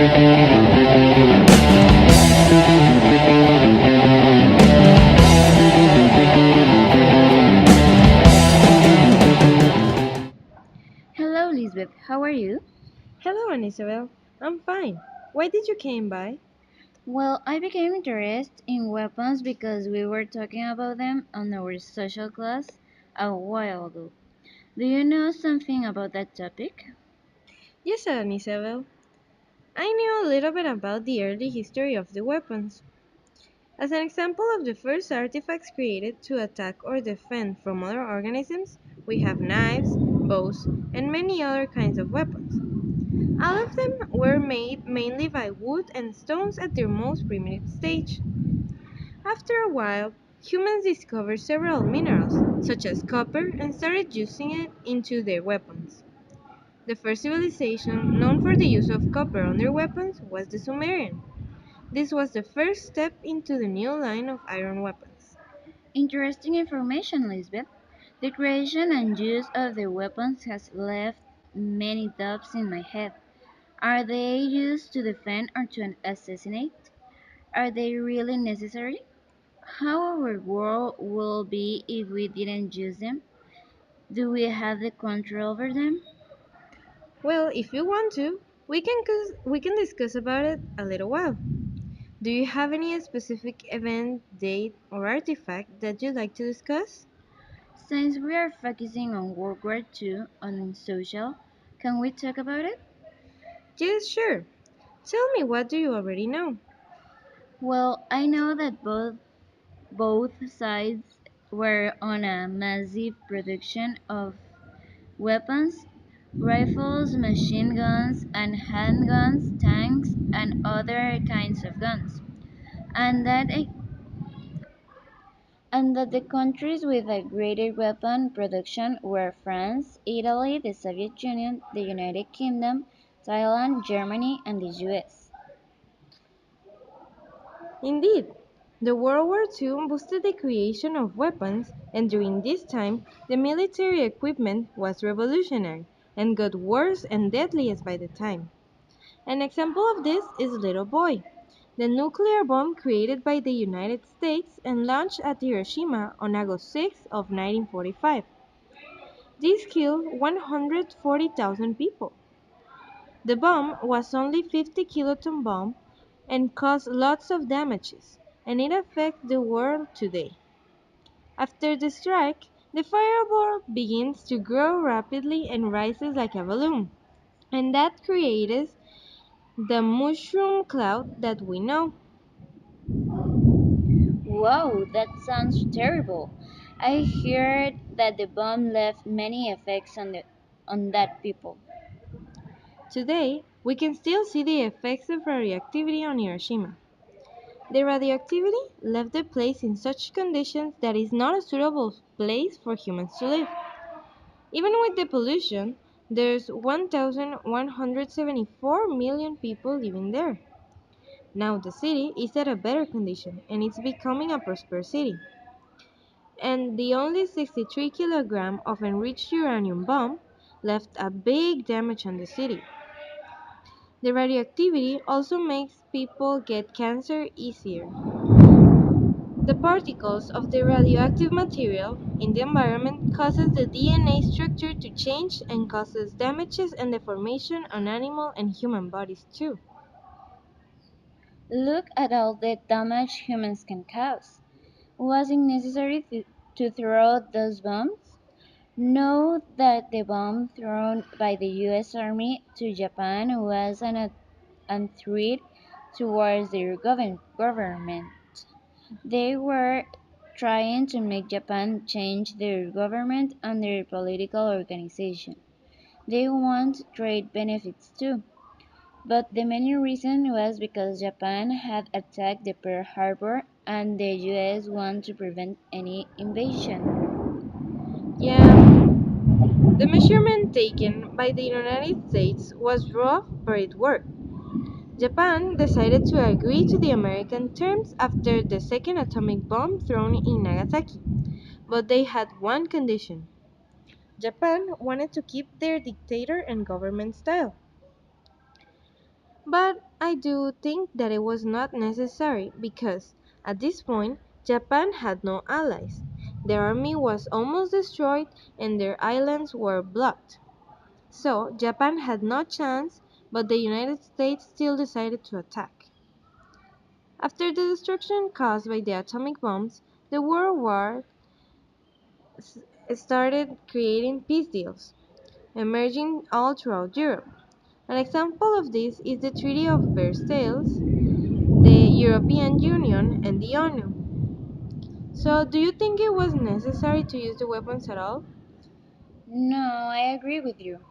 Hello, Lizbeth. How are you? Hello, Ana Isabel. I'm fine. Why did you came by? Well, I became interested in weapons because we were talking about them on our social class a while ago. Do you know something about that topic? Yes, Ana Isabel. I knew a little bit about the early history of the weapons. As an example of the first artifacts created to attack or defend from other organisms, we have knives, bows, and many other kinds of weapons. All of them were made mainly by wood and stones at their most primitive stage. After a while, humans discovered several minerals, such as copper, and started using it into their weapons. The first civilization known for the use of copper on their weapons was the Sumerian. This was the first step into the new line of iron weapons. Interesting information, Lisbeth. The creation and use of the weapons has left many doubts in my head. Are they used to defend or to assassinate? Are they really necessary? How our world will be if we didn't use them? Do we have the control over them? Well, if you want to, we can discuss about it a little while. Do you have any specific event, date, or artifact that you'd like to discuss? Since we are focusing on World War II on social, can we talk about it? Yes, sure. Tell me, what do you already know? Well, I know that both sides were on a massive production of weapons, rifles, machine guns, and handguns, tanks, and other kinds of guns, and that the countries with a greater weapon production were France, Italy, the Soviet Union, the United Kingdom, Thailand, Germany, and the US. Indeed, the World War II boosted the creation of weapons, and during this time, the military equipment was revolutionary and got worse and deadliest by the time. An example of this is Little Boy, the nuclear bomb created by the United States and launched at Hiroshima on August 6 of 1945. This killed 140,000 people. The bomb was only 50 kiloton bomb and caused lots of damages, and it affects the world today. After the strike, the fireball begins to grow rapidly and rises like a balloon, and that creates the mushroom cloud that we know. Wow, that sounds terrible. I heard that the bomb left many effects on that people. Today, we can still see the effects of radioactivity on Hiroshima. The radioactivity left the place in such conditions that it's not a suitable place for humans to live. Even with the pollution, there's 1,174 million people living there. Now the city is at a better condition and it's becoming a prosperous city. And the only 63 kilogram of enriched uranium bomb left a big damage on the city. The radioactivity also makes people get cancer easier. The particles of the radioactive material in the environment causes the DNA structure to change and causes damages and deformation on animal and human bodies too. Look at all the damage humans can cause. Was it necessary to throw those bombs? Note that the bomb thrown by the US Army to Japan was an threat towards their government. They were trying to make Japan change their government and their political organization. They want trade benefits too. But the main reason was because Japan had attacked the Pearl Harbor and the US wanted to prevent any invasion. Yeah, the measurement taken by the United States was rough, but it worked. Japan decided to agree to the American terms after the second atomic bomb thrown in Nagasaki, but they had one condition. Japan wanted to keep their dictator and government style. But I do think that it was not necessary because at this point Japan had no allies. Their army was almost destroyed and their islands were blocked. So Japan had no chance, but the United States still decided to attack. After the destruction caused by the atomic bombs, the World War started creating peace deals, emerging all throughout Europe. An example of this is the Treaty of Versailles, the European Union, and the ONU. So, do you think it was necessary to use the weapons at all? No, I agree with you.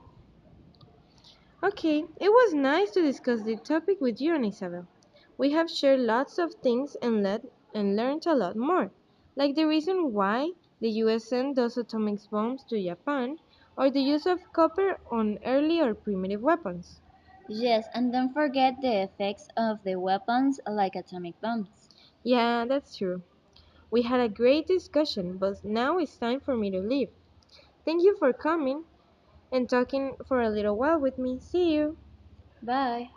Okay, it was nice to discuss the topic with you, Ana Isabel. We have shared lots of things and learned a lot more, like the reason why the US sent those atomic bombs to Japan, or the use of copper on early or primitive weapons. Yes, and don't forget the effects of the weapons like atomic bombs. Yeah, that's true. We had a great discussion, but now it's time for me to leave. Thank you for coming and talking for a little while with me. See you. Bye.